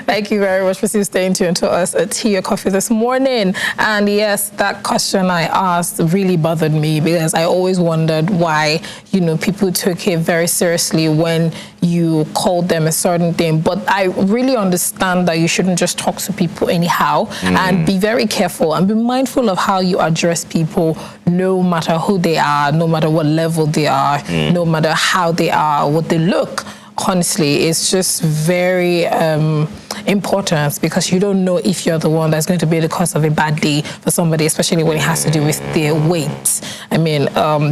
Thank you very much for staying tuned to us at Tea or Coffee this morning. And yes, that question I asked really bothered me because I always wondered why, people took it very seriously when you called them a certain thing. But I really understand that you shouldn't just talk to people anyhow and be very careful and be mindful of how you address people, no matter who they are, no matter what level they are, no matter how they are, what they look. Honestly, it's just very important because you don't know if you're the one that's going to be the cause of a bad day for somebody, especially when it has to do with their weight. I mean,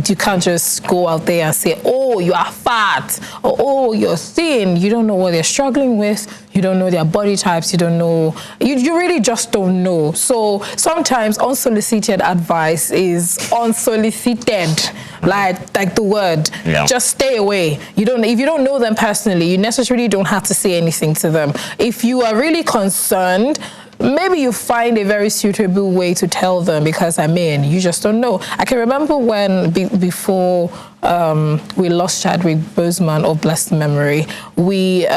you can't just go out there and say, oh, you are fat, or oh, you're thin. You don't know what they're struggling with. You don't know their body types. You don't know. You really just don't know. So sometimes unsolicited advice is unsolicited, like the word. Yeah. Just stay away. If you don't know them personally, you necessarily don't have to say anything to them. If you are really concerned, maybe you find a very suitable way to tell them because, you just don't know. I can remember when, before we lost Chadwick Boseman of blessed memory, we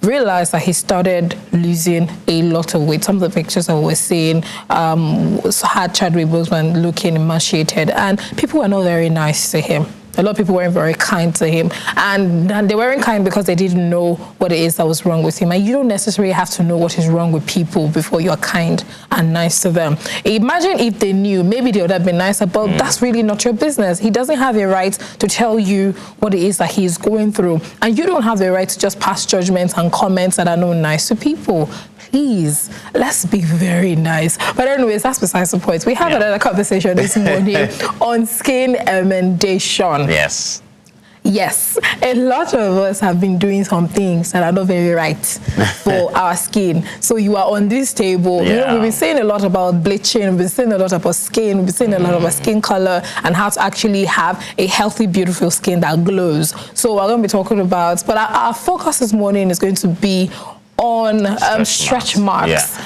realized that he started losing a lot of weight. Some of the pictures that we were seeing had Chadwick Boseman looking emaciated, and people were not very nice to him. A lot of people weren't very kind to him, and they weren't kind because they didn't know what it is that was wrong with him. And you don't necessarily have to know what is wrong with people before you're kind and nice to them. Imagine if they knew, maybe they would have been nicer, but that's really not your business. He doesn't have a right to tell you what it is that he's going through, and you don't have the right to just pass judgments and comments that are not nice to people. Please, let's be very nice. But anyways, that's besides the point. We have another conversation this morning on skin emendation. Yes, a lot of us have been doing some things that are not very right for our skin. So you are on this table. We've been saying a lot about bleaching, we've been saying a lot about skin, we've been saying a lot about skin color and how to actually have a healthy, beautiful skin that glows. So we're going to be talking about, but our focus this morning is going to be on stretch marks.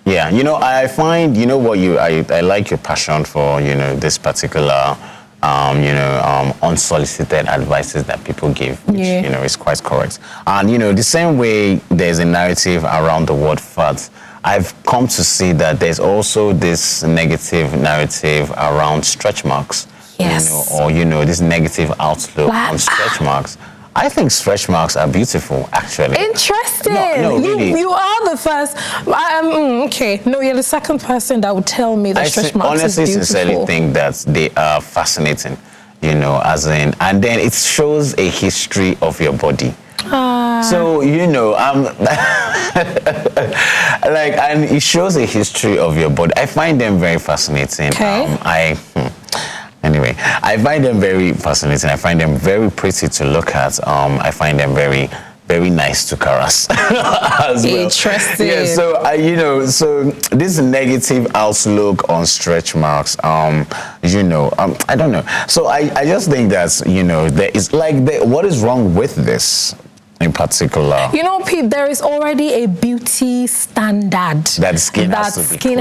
Yeah, I find, I like your passion for, this particular, unsolicited advices that people give, which, is quite correct. And, the same way there's a narrative around the word fat, I've come to see that there's also this negative narrative around stretch marks, this negative outlook on stretch marks. I think stretch marks are beautiful, actually. Interesting. No, really. You are the first. Okay. No, you're the second person that would tell me that stretch marks is beautiful. I honestly, sincerely think that they are fascinating, and then it shows a history of your body. So, and it shows a history of your body. I find them very fascinating. Okay. Anyway, I find them very fascinating. I find them very pretty to look at. I find them very, very nice to caress as well. Interesting. Yeah, so, so this negative outlook on stretch marks, I don't know. So I just think that, there is what is wrong with this? In particular, Pete, there is already a beauty standard that skin has to be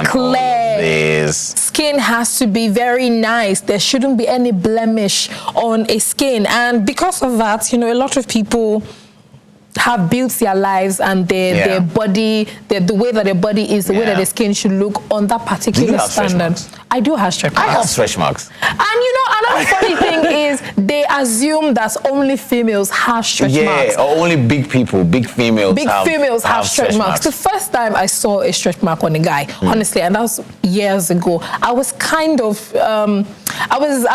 clear. Skin has to be very nice. There shouldn't be any blemish on a skin, and because of that, a lot of people have built their lives and their body, the way that their body is, the way that their skin should look on that particular standard. I do have stretch marks. I have stretch marks. And another funny thing is they assume that only females have stretch marks. Yeah, or only big females have stretch marks. The first time I saw a stretch mark on a guy, honestly, and that was years ago, I was kind of, I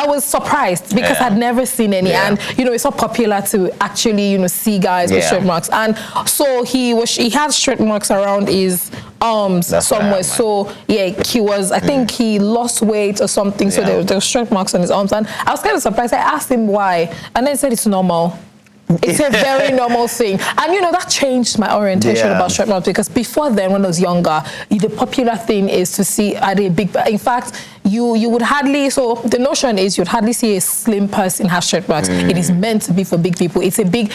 was surprised because I'd never seen any. And, it's not popular to actually, see guys with stretch marks. And so he had stretch marks around his arms somewhere. So he was, I think he lost weight or something. So there were stretch marks on his arms. And I was kind of surprised. I asked him why. And then he said it's normal. It's a very normal thing. And, that changed my orientation about stretch marks because before then, when I was younger, the popular thing is to see in fact, you would hardly, so the notion is you'd hardly see a slim person have stretch marks. It is meant to be for big people.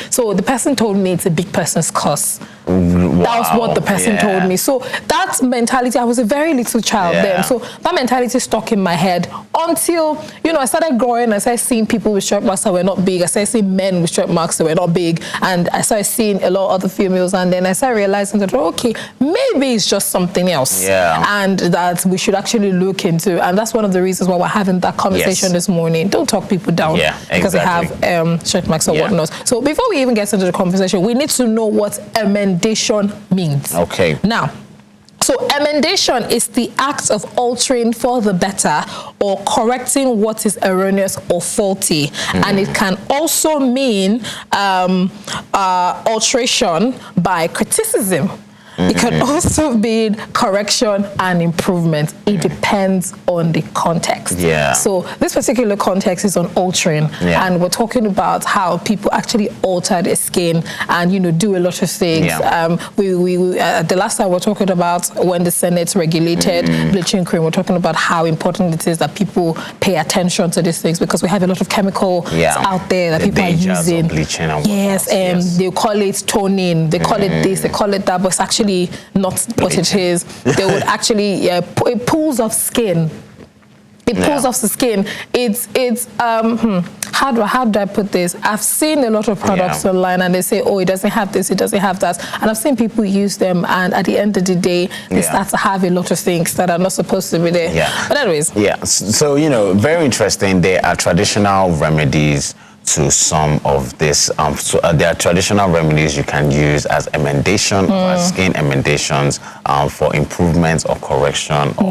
So the person told me it's a big person's curse. Wow. That was what the person told me. So that mentality, I was a very little child then. So that mentality stuck in my head until, I started growing. I started seeing people with stretch marks that were not big. I started seeing men with stretch marks that were not big. And I started seeing a lot of other females. And then I started realizing that, okay, maybe it's just something else. And that we should actually look into. And that's one of the reasons why we're having that conversation this morning. Don't talk people down because they have stretch marks or whatnot. So before we even get into the conversation, we need to know what emendation means. Okay. Now, so emendation is the act of altering for the better or correcting what is erroneous or faulty. And it can also mean alteration by criticism. It can also be correction and improvement. It depends on the context. So this particular context is on altering, and we're talking about how people actually alter their skin and do a lot of things. We the last time we were talking about when the Senate regulated bleaching cream. We're talking about how important it is that people pay attention to these things because we have a lot of chemicals out there that people are using. Bleaching and they call it toning. They call it this. They call it that. But it's actually not what it is. They would actually it pulls off skin. It pulls off the skin. It's how do I put this? I've seen a lot of products online and they say, oh, it doesn't have this, it doesn't have that. And I've seen people use them and at the end of the day, they start to have a lot of things that are not supposed to be there. But anyways. So, very interesting. There are traditional remedies to some of this. There are traditional remedies you can use as emendation or as skin emendations for improvements or correction or,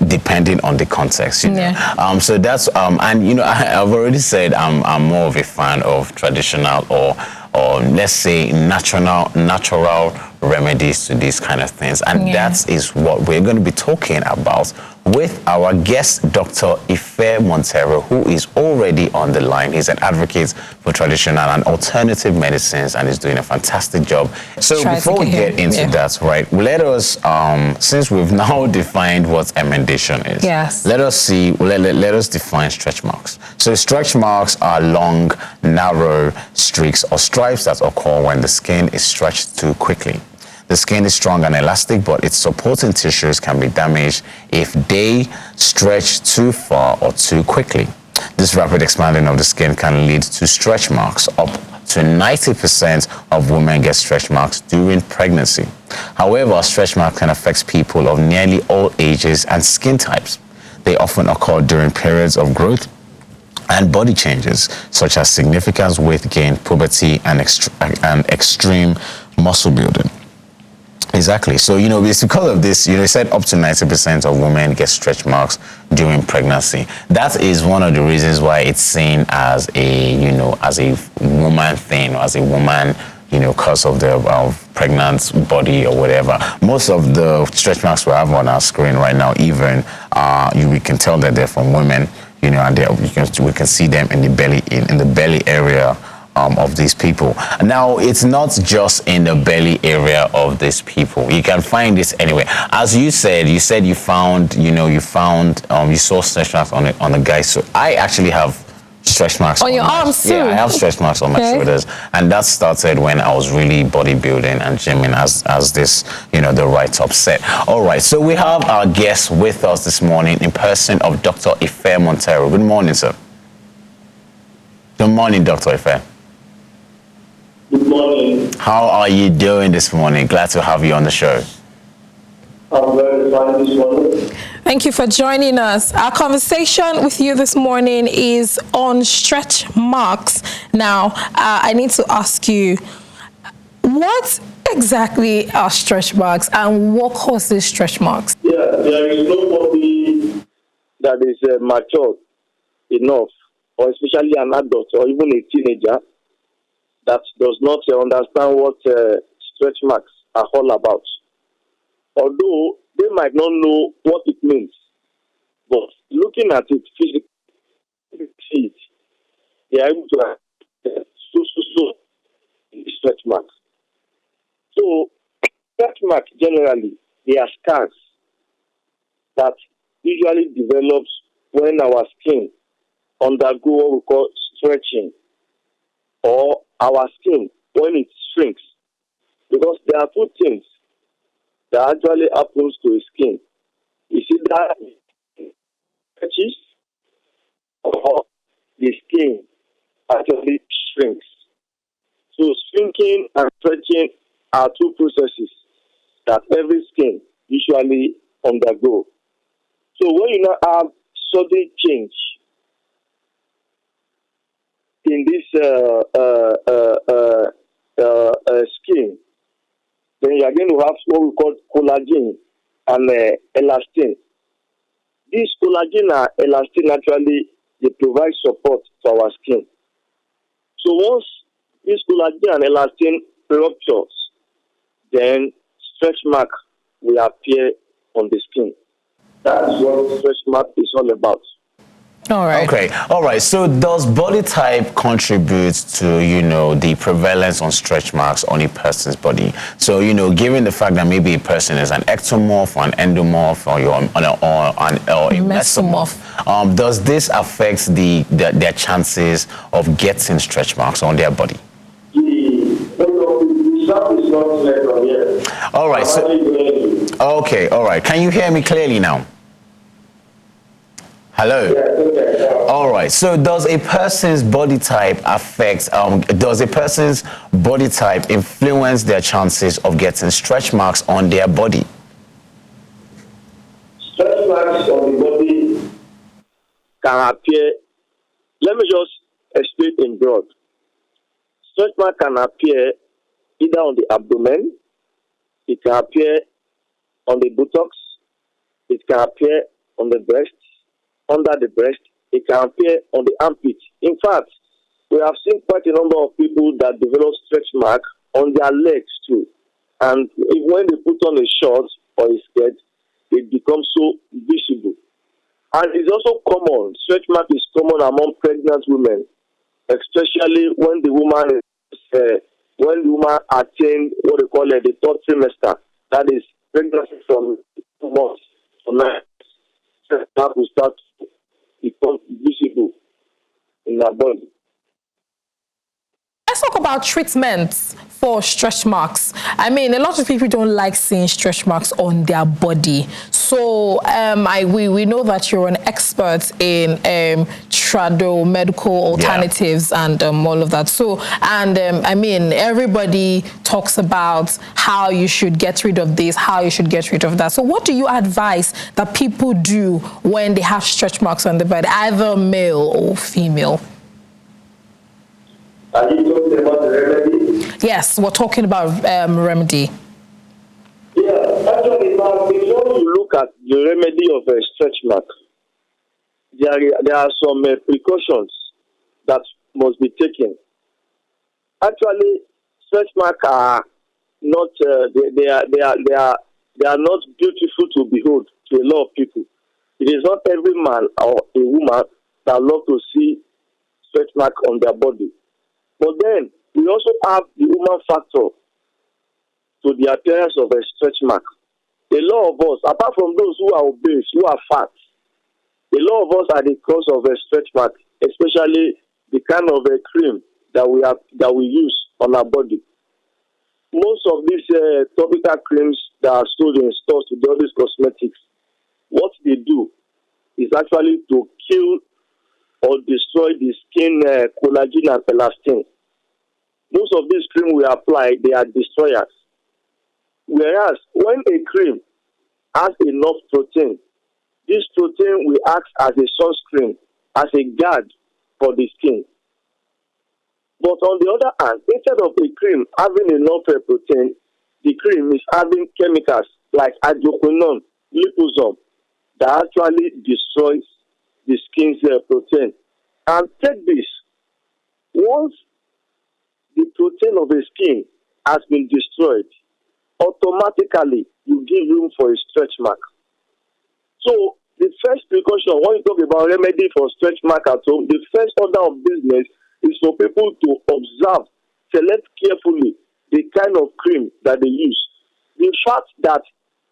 depending on the context, so that's, and, I've already said I'm more of a fan of traditional or let's say natural remedies to these kind of things. And that is what we're going to be talking about with our guest, Dr. Ife Montero, who is already on the line. He's an advocate for traditional and alternative medicines and is doing a fantastic job. So before we get into that, right, let us, since we've now defined what emendation is, let us define stretch marks. So stretch marks are long, narrow streaks or stripes that occur when the skin is stretched too quickly. The skin is strong and elastic, but its supporting tissues can be damaged if they stretch too far or too quickly. This rapid expanding of the skin can lead to stretch marks. Up to 90% of women get stretch marks during pregnancy. However, stretch marks can affect people of nearly all ages and skin types. They often occur during periods of growth and body changes, such as significant weight gain, puberty, and extreme muscle building. Exactly. So, it's because of this, you said up to 90% of women get stretch marks during pregnancy. That is one of the reasons why it's seen as a, as a woman thing, or as a woman, because of the pregnant body or whatever. Most of the stretch marks we have on our screen right now, even, we can tell that they're from women, and we can see them in the belly, in the belly area of these people. Now, it's not just in the belly area of these people. You can find this anywhere. As you said you found, you saw stretch marks on a guy. So I actually have stretch marks on your arms too. Yeah, I have stretch marks on my shoulders, and that started when I was really bodybuilding and gymming, as this, the write-up said. All right, so we have our guest with us this morning in person of Dr. Ife Montero. Good morning, sir. Good morning, Dr. Ife. Good morning. How are you doing this morning? Glad to have you on the show. I'm very fine this morning. Thank you for joining us. Our conversation with you this morning is on stretch marks. Now, I need to ask you, what exactly are stretch marks and what causes stretch marks? Yeah, there is nobody that is mature enough, or especially an adult or even a teenager, that does not understand what stretch marks are all about. Although they might not know what it means, but looking at it physically, they are able to so stretch marks. So stretch marks generally, they are scars that usually develops when our skin undergo what we call stretching, or our skin when it shrinks, Because there are two things that actually happens to a skin. You see that stretches or the skin actually shrinks. So shrinking and stretching are two processes that every skin usually undergo. So when you now have sudden change in this skin, then you are going to have what we call collagen and elastin. This collagen and elastin actually they provide support to our skin. So once this collagen and elastin ruptures, then stretch mark will appear on the skin. That's what stretch mark is all about. All right. Okay. All right. So does body type contribute to, the prevalence on stretch marks on a person's body? So, given the fact that maybe a person is an ectomorph or an endomorph or a mesomorph, does this affect their chances of getting stretch marks on their body? All right. Okay. All right. Can you hear me clearly now? Hello. All right. So, does a person's body type influence their chances of getting stretch marks on their body? Stretch marks on the body can appear. Let me just explain in broad. Stretch mark can appear either on the abdomen, it can appear on the buttocks, it can appear on the breast, under the breast, it can appear on the armpit. In fact, we have seen quite a number of people that develop stretch mark on their legs too. And when they put on a short or a skirt, it becomes so visible. And it's also common, stretch mark is common among pregnant women, especially when the woman attained what they call the third trimester. That is pregnancy from 2 months to 9 months. That will start to become visible in our body. Let's talk about treatments for stretch marks. I mean, a lot of people don't like seeing stretch marks on their body. So we know that you're an expert in trado medical alternatives and all of that. So, I mean, everybody talks about how you should get rid of this, how you should get rid of that. So what do you advise that people do when they have stretch marks on the body, either male or female? Are you talking about the remedy? Yes, we're talking about remedy. Yeah, actually, now, before you look at the remedy of a stretch mark, there are some precautions that must be taken. Actually, stretch marks are not they are not beautiful to behold to a lot of people. It is not every man or a woman that love to see stretch mark on their body. But then we also have the human factor to the appearance of a stretch mark. A lot of us, apart from those who are obese, who are fat, a lot of us are the cause of a stretch mark, especially the kind of a cream that we use on our body. Most of these topical creams that are sold in stores with all these cosmetics, what they do is actually to kill or destroy the skin collagen and elastin. Most of these creams we apply, they are destroyers. Whereas when a cream has enough protein, this protein will act as a sunscreen, as a guard for the skin. But on the other hand, instead of a cream having enough protein, the cream is having chemicals like hydroquinone, liposome, that actually destroys the skin's protein. And take this, once the protein of the skin has been destroyed, automatically you give room for a stretch mark. So the first precaution, when you talk about remedy for stretch mark at home, the first order of business is for people to observe, select carefully the kind of cream that they use. The fact that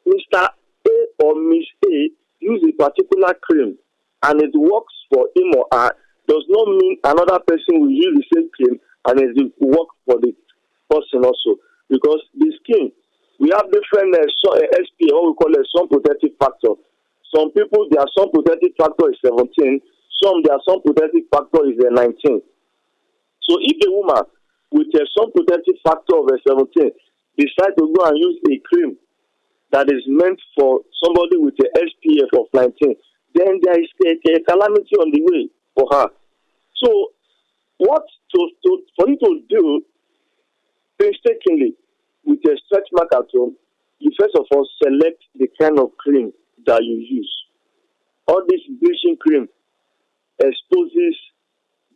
Mr. A or Miss A use a particular cream and it works for him or her does not mean another person will use the same cream and it will work for the person also. because the skin, we have different SPA, what we call a sun protective factor. Some people, their sun protective factor is 17. Some, their sun protective factor is 19. So if a woman with a sun protective factor of 17 decide to go and use a cream that is meant for somebody with a SPF of 19, then there is a calamity on the way for her. So what for you to do painstakingly with a stretch mark at home, you first of all select the kind of cream that you use. All this bleaching cream exposes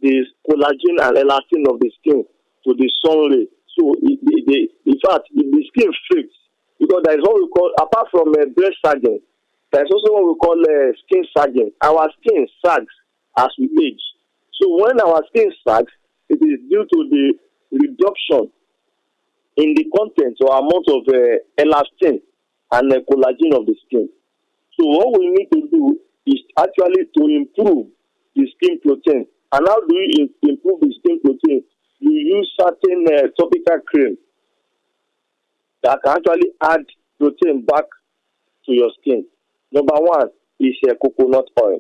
the collagen and elastin of the skin to the sun ray. So in fact, the skin freaks, because there is what we call, apart from breast sagging, there is also what we call skin sagging. Our skin sags as we age. So when our skin sags, it is due to the reduction in the content or amount of elastin and collagen of the skin. So what we need to do is actually to improve the skin protein. And how do you improve the skin protein? You use certain topical cream that can actually add protein back to your skin. Number one is coconut oil.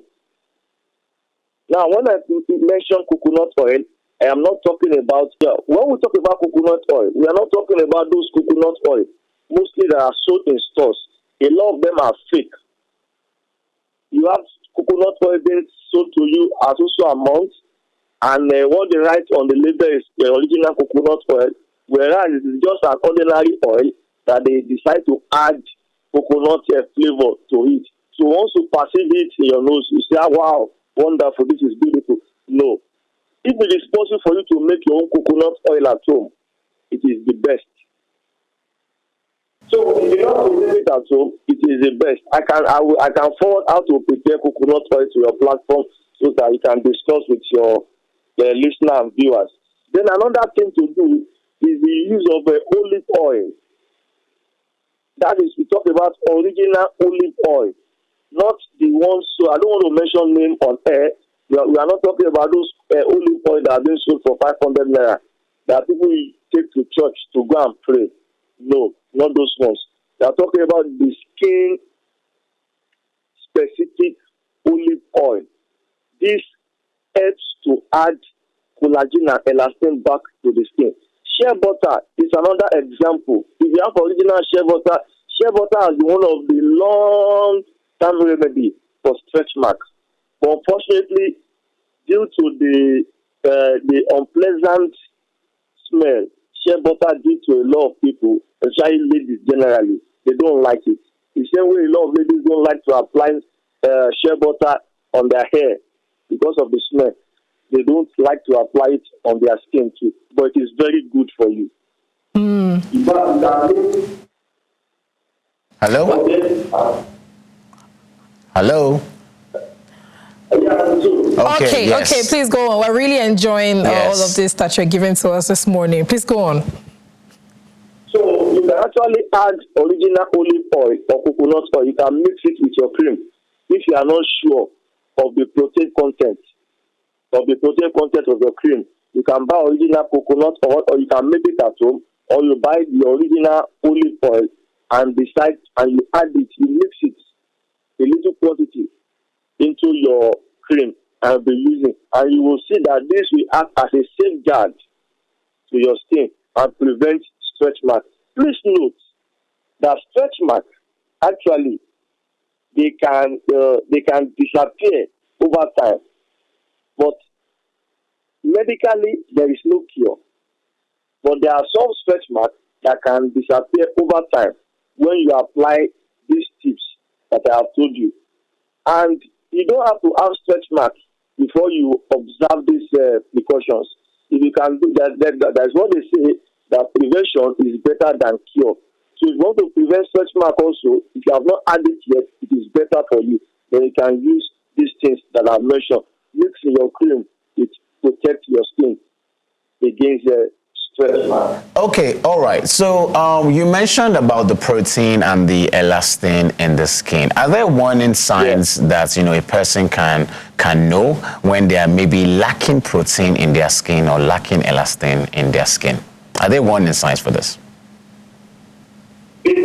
Now, when I mention coconut oil, I am not talking about, when we talk about coconut oil, we are not talking about those coconut oil, mostly that are sold in stores. A lot of them are fake. You have coconut oil being sold to you at also amount, and what they write on the label is the original coconut oil, whereas it is just an ordinary oil that they decide to add coconut flavor to it. So once you perceive it in your nose, you say, wow, wonderful, this is beautiful. No. If it is possible for you to make your own coconut oil at home, it is the best. So if you don't make it at home, it is the best. I can forward how to prepare coconut oil to your platform so that you can discuss with your listener and viewers. Then another thing to do is the use of olive oil. That is, we talk about original olive oil, not the ones. So I don't want to mention name on air. We are not talking about those olive oil that are being sold for 500 naira that people take to church to go and pray. No, not those ones. They are talking about the skin specific olive oil. This helps to add collagen and elastin back to the skin. Shea butter is another example. If you have original shea butter is one of the long-term remedy for stretch marks. But unfortunately, due to the unpleasant smell, shea butter due to a lot of people, especially ladies generally, they don't like it. The same way a lot of ladies don't like to apply shea butter on their hair because of the smell. They don't like to apply it on their skin too, but it is very good for you. Hello? Hello? Okay, yes. okay, please go on. We're really enjoying all of this that you're giving to us this morning. Please go on. So you can actually add original olive oil or coconut oil. You can mix it with your cream if you are not sure of the protein content of your cream. You can buy original coconut oil, or you can make it at home, or you buy the original olive oil and decide and you add it, you mix it a little quantity into your cream and be using, and you will see that this will act as a safeguard to your skin and prevent stretch marks. Please note that stretch marks actually they can disappear over time, but medically there is no cure. But there are some stretch marks that can disappear over time when you apply these tips that I have told you. And you don't have to have stretch marks before you observe these precautions. If you can do that, that's what they say, that prevention is better than cure. So if you want to prevent stretch mark also, if you have not had it yet, it is better for you. Then you can use these things that I mentioned. Mix in your cream, it protects your skin against stretch mark. Okay, all right. So you mentioned about the protein and the elastin in the skin. Are there warning signs that a person can know when they are maybe lacking protein in their skin or lacking elastin in their skin? Are there warning signs for this?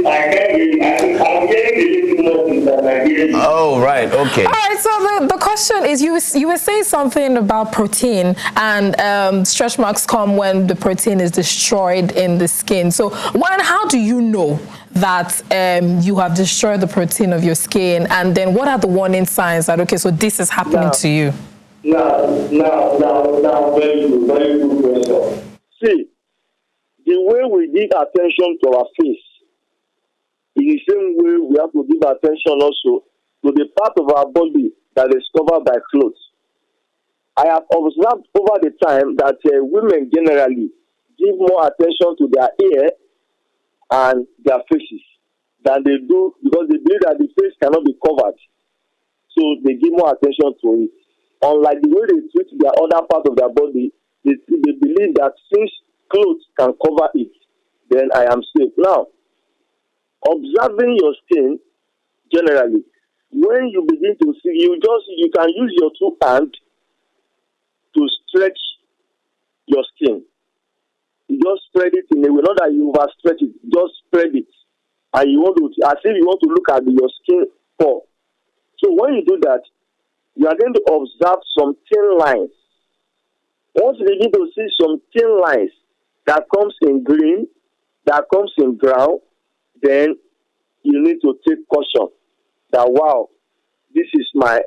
I can't really, I'm getting the little more than I hear you. Oh, right. Okay. All right, so the question is, you were saying something about protein, and stretch marks come when the protein is destroyed in the skin. So, one, how do you know that you have destroyed the protein of your skin, and then what are the warning signs that, okay, so this is happening to you? Now, very good question. See, the way we give attention to our face, in the same way we have to give attention also to the part of our body that is covered by clothes. I have observed over the time that women generally give more attention to their hair and their faces than they do, because they believe that the face cannot be covered. So they give more attention to it. Unlike the way they treat their other part of their body, they believe that since clothes can cover it, then I am safe. Now, observing your skin generally, when you begin to see, you can use your two hands to stretch your skin. You just spread it in a way, not that you overstretch it, just spread it. And you want to, as if you want to look at your skin pore. So when you do that, you are going to observe some thin lines. Once you begin to see some thin lines that comes in green, that comes in brown, then you need to take caution that, wow, this is my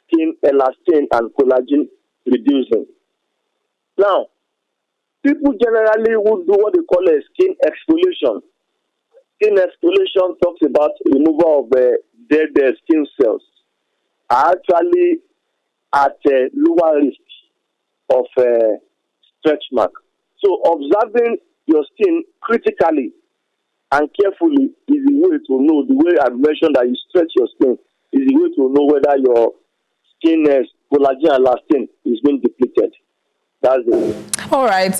skin elastin and collagen reducing. Now, people generally would do what they call a skin exfoliation. Skin exfoliation talks about removal of dead skin cells, are actually at a lower risk of stretch mark. So observing your skin critically and carefully is the way to know. The way I mentioned that you stretch your skin is the way to know whether your skin collagen and elastin is being depleted. That's it. All right.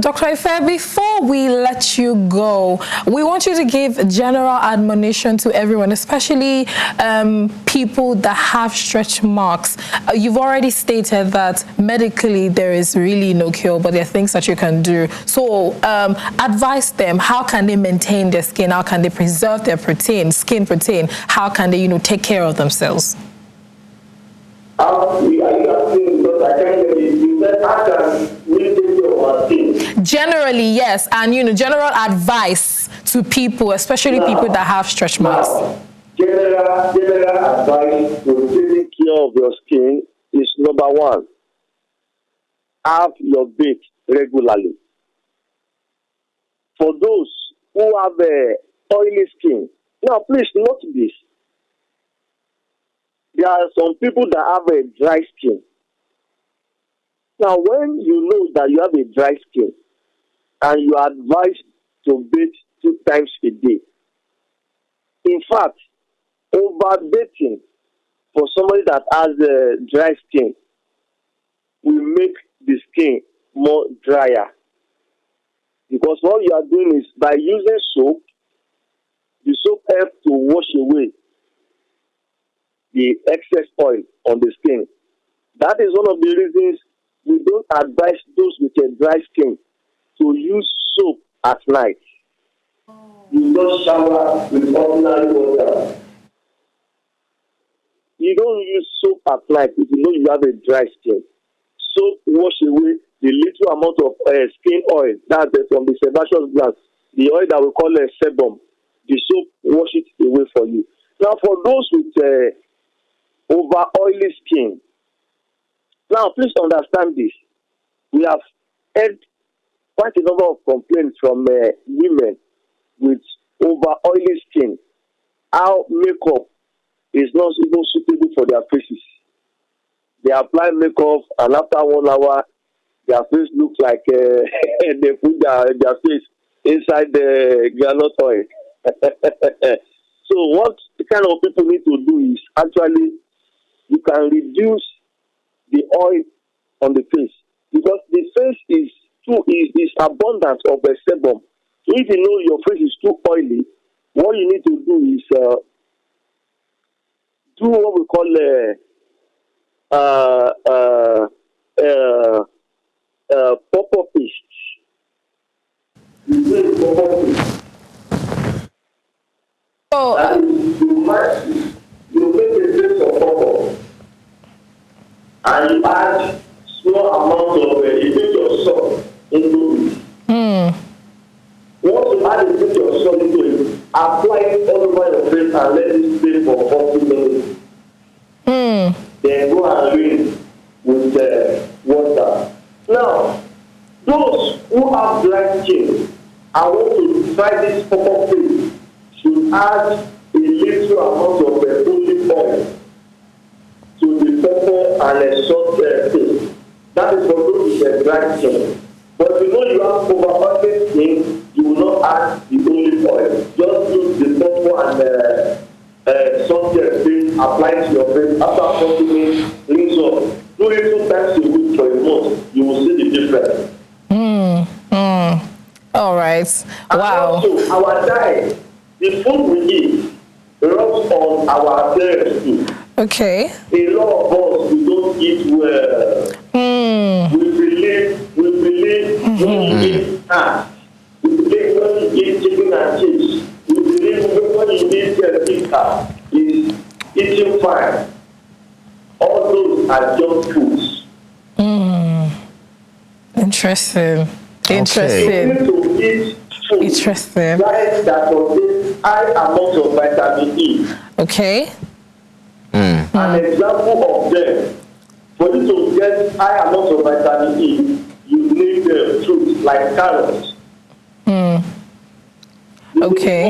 Dr. Ife, before we let you go, we want you to give general admonition to everyone, especially people that have stretch marks. You've already stated that medically there is really no cure, but there are things that you can do. So advise them, how can they maintain their skin? How can they preserve their skin protein? How can they, take care of themselves? Generally, yes, and general advice to people, especially people that have stretch marks. General advice to taking care of your skin is number one: have your bath regularly. For those who have oily skin, now please note this. There are some people that have a dry skin. Now, when you know that you have a dry skin and you are advised to bathe 2 times a day, in fact, overbathing for somebody that has a dry skin will make the skin more drier. Because what you are doing is, by using soap, the soap helps to wash away the excess oil on the skin. That is one of the reasons we don't advise those with a dry skin to use soap at night. You don't shower with ordinary water. You don't use soap at night if you know you have a dry skin. Soap wash away the little amount of skin oil, that's from the sebaceous glands, the oil that we call sebum. The soap wash it away for you. Now, for those with over oily skin, now please understand this. We have had quite a number of complaints from women with over oily skin, how makeup is not even suitable for their faces. They apply makeup, and after 1 hour, their face looks like they put their face inside the granite oil. So what kind of people need to do is, actually, you can reduce the oil on the face, because the face is abundant of a sebum. So if you know your face is too oily, what you need to do is do what we call purple paste. You do purple paste. spices. You make a taste of pepper, and you add small amount of a bit of salt into it. Once you add a bit of salt into it, apply it all over your face and let it stay for 40 minutes. Then go and rinse with water. Now, those who have dry skin and want to try this pepper paste should add a little amount of olive oil to the pepper and a salt paste. That is for those with dry skin. But if you know you have over-oily skin, you will not add the olive oil. Just use the pepper and salt paste, apply it to your face. After 40 minutes, rinse off. Do it 2 times a week for a month. You will see the difference. All right. And Wow. also, our diet, the food we eat, rubs on our appearance too. Okay. A lot of us, we don't eat well. We believe when you eat cat, we believe when you eat chicken and chips, we believe when you eat pizza is eating fine. All those are junk foods. Interesting. You Interesting. need to eat food Interesting. diet that contains high amount of vitamin E. Okay. An example of them, for you to get high amount of vitamin E, you need fruits like carrots. Okay.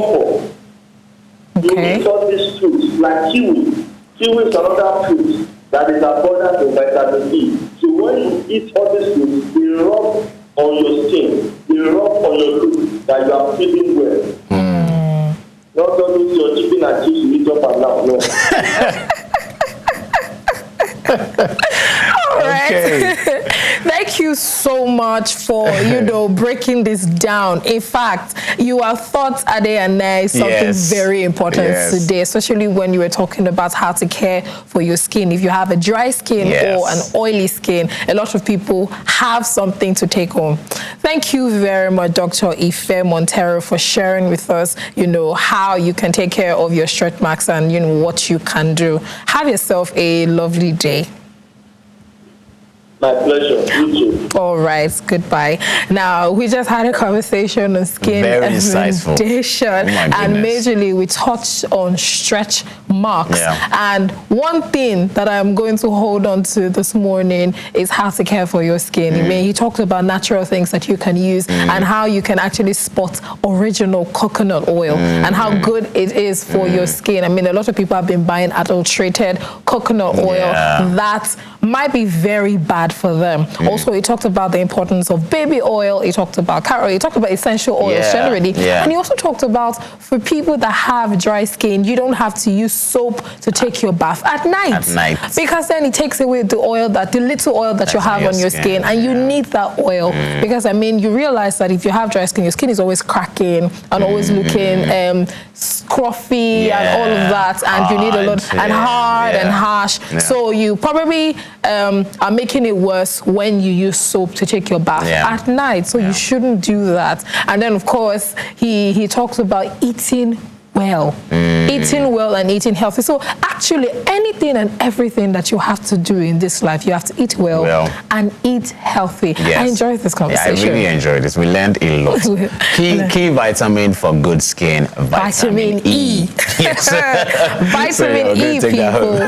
You need all these fruits like kiwi. Kiwi is another fruit that is abundant in vitamin E. So when you eat all these fruits, they rub on your skin, they rub on your food that you are feeling well. Not only your chicken and chips you eat up and down, no. All right. Okay. Thank you so much for, breaking this down. In fact, your thoughts are there and there is something very important today, especially when you were talking about how to care for your skin. If you have a dry skin or an oily skin, a lot of people have something to take home. Thank you very much, Dr. Ife Montero, for sharing with us, how you can take care of your stretch marks and, what you can do. Have yourself a lovely day. My pleasure. You too. All right. Goodbye. Now, we just had a conversation on skin emendation, and majorly we touched on stretch marks. And one thing that I'm going to hold on to this morning is how to care for your skin. I mean, he talked about natural things that you can use and how you can actually spot original coconut oil and how good it is for your skin. I mean, a lot of people have been buying adulterated coconut oil that might be very bad for them. Also, he talked about the importance of baby oil. He talked about carrot. He talked about essential oils generally. And he also talked about for people that have dry skin, you don't have to use soap to take your bath at night. Because then it takes away the oil, the little oil that you have on your skin. And you need that oil because, I mean, you realize that if you have dry skin, your skin is always cracking and always looking scruffy and all of that. And you need a lot, and hard and harsh. So you probably are making it worse when you use soap to take your bath at night. So you shouldn't do that. And then, of course, he talks about eating well. Eating well and eating healthy. So actually, anything and everything that you have to do in this life, you have to eat well and eat healthy. I enjoyed this conversation. I really enjoyed this. We learned a lot. Key vitamin for good skin, vitamin E. Vitamin E, people.